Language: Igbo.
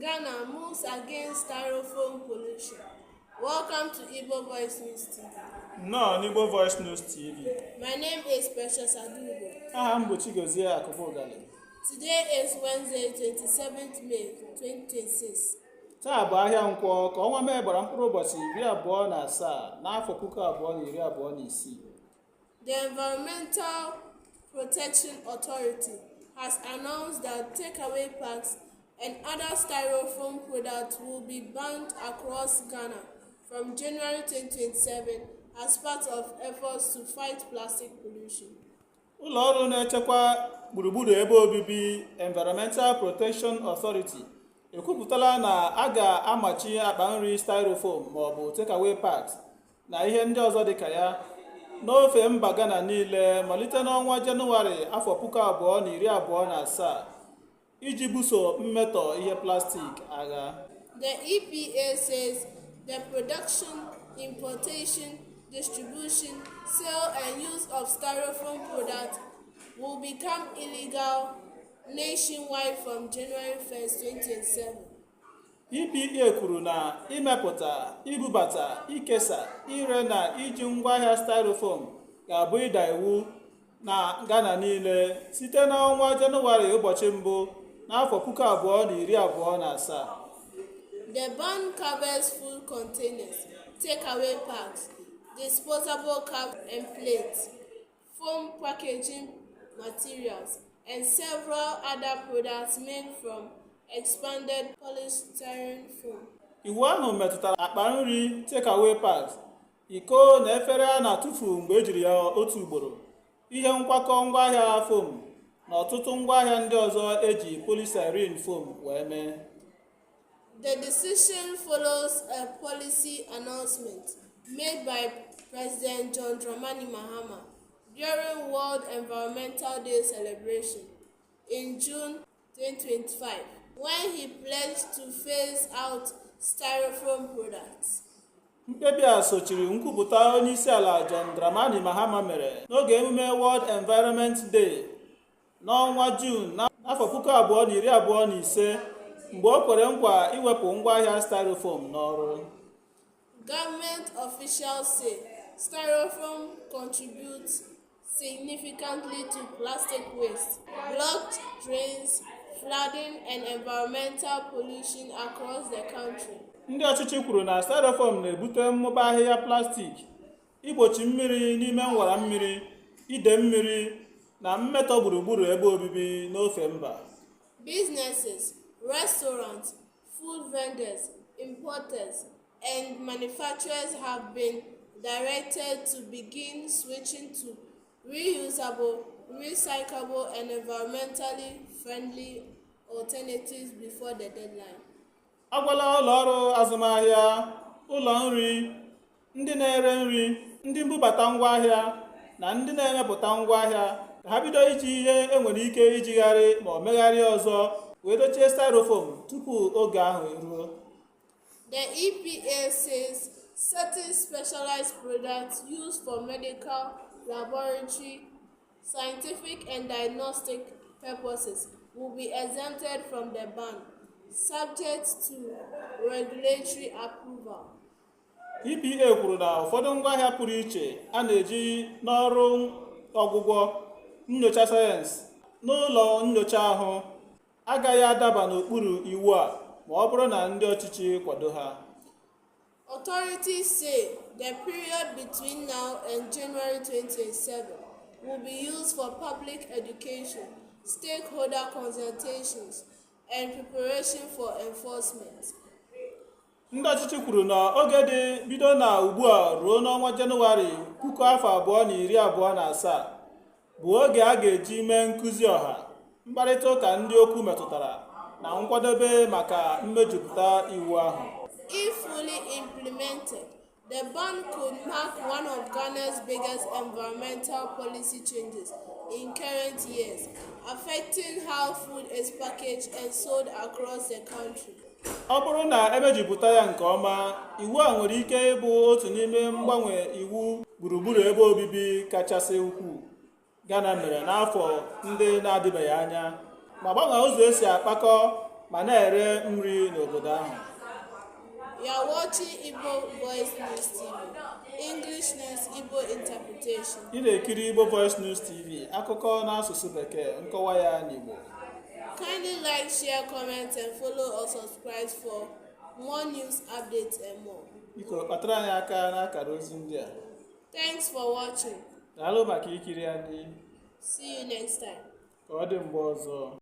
Ghana moves against styrofoam pollution. Welcome to Igbo Voice News TV. No, Igbo Voice News TV. My name is Precious Adugo. Aha m bụ Chigozie Akụbụgali. Today is Wednesday, 27th May 2026. Taa bụ ahịa Nkwọ ka ọnwa Mee gbara mkpụrụ ụbọchị 27 n'afọ 2026. The Environmental Protection Authority has announced that takeaway packs and other styrofoam products will be banned across Ghana from January 2027 as part of efforts to fight plastic pollution. Ụlọ ọrụ na-echekwa gburugburu ebe obibi Environmental Protection Authority ekwupụtala na a ga-amachi akpa nri styrofoam maọbụ takeaway packs na ihe ndị ọzọ dịka ya n'ofe mba Ghana niile malite n'ọnwa Jenụwarị afọ 2027 iji buso mmetọ ihe plastik agha. The EPA says the production, importation, distribution, sale and use of styrofoam products will become illegal nationwide from January 1st, 2027. EPA kwuru na imepụta, ibubata, ikesa, ire na iji ngwaahịa styrofoam ga-abụ ịda iwu na Ghana niile site n'ọnwa Jenụwarị ụbọchị mbụ n'afọ 2027. The ban covers food containers, takeaway packs, disposable cups and plates, foam packaging materials, and several other products made from expanded polystyrene foam. Iwu ahụ metụtara akpa nri, takeaway packs, iko na efere a na-atụfu mgbe ejiri ya otu ugboro, ihe nkwakọ ngwaahịa foam na ọtụtụ ngwaahịa ndị ọzọ eji polystyrene foam wee mee. The decision follows a policy announcement made by President John Dramani Mahama during World Environmental Day celebration in June 2025, when he pledged to phase out styrofoam products. Mkpebi a sochiri nkwupụta onyeisiala John Dramani Mahama mere n'oge emume World Environment Day n'ọnwa June n'afọ 2025 mgbe o kwere nkwa iwepụ ngwaahịa styrofoam n'ọrụ. Government officials say styrofoam contributes significantly to plastic waste, blocked drains, flooding, and environmental pollution across the country. Ndị ọchịchị kwuru na styrofoam na-ebute mmụba ahịhịa plastik, igbochi mmiri n'ime nwara mmiri, ide mmiri na mmetọ gburugburu ebe obibi n'ofe mba. Businesses, restaurants, food vendors, importers, and manufacturers have been directed to begin switching to reusable, recyclable, and environmentally friendly alternatives before the deadline. Agwala ụlọ ọrụ azụmahịa, ụlọ nri, ndị na-ere nri, ndị mbubata ngwaahịa na ndị na-emepụta ngwaahịa ka ha bido iji ihe enwere ike ijigharị ma ọ megharịa ọzọ wee dochie styrofoam tupu oge ahụ eruo. The EPA says certain specialized products used for medical, laboratory, scientific, and diagnostic purposes will be exempted from the ban, subject to regulatory approval. EPA kwuru na ụfọdụ ngwaahịa pụrụ iche a na-eji n'ọrụ ọgwụgwọ, nyocha sayensị, n'ụlọ nyocha ahụ agaghị adaba n'okpuru iwu a ma ọ bụrụ na ndị ọchịchị kwado ha. Authorities say the period between now and January 2027 will be used for public education, stakeholder consultations, and preparation for enforcement. Ndị ọchịchị kwuru na oge dị bido na ugbu a ruo n'ọnwa Jenụwarị 2027 bụ oge a ga-eji mee nkụzi ọha, mkparịta ụka ndị okwu metụtara na nkwadobe maka mmejupụta iwu ahụ. If fully implemented, the ban could mark one of Ghana's biggest environmental policy changes in current years, affecting how food is packaged and sold across the country. Ọ bụrụ na emejupụta ya nke ọma, iwu a nwere ike ịbụ otu n'ime mgbanwe iwu gburugburu ebe obibi kachasị ukwuu Ghana mere n'afọ ndị na-adịbeghị anya, ma gbanwee ụzọ esi akpakọ, ma na-ere nri n'obodo ahụ. You are watching Igbo Voice News TV, English News Igbo Interpretation. Ị na-ekiri Igbo Voice News TV, akụkọ n'asụsụ Bekee, nkọwa ya n'Igbo. Kindly like, share, comment, and follow or subscribe for more news updates and more. Biko kpatara anyị aka n'akara ozi ndị a. Thanks for watching. Daalụ maka ikiri anyị. See you next time. Ka ọ dị mgbe ọzọ.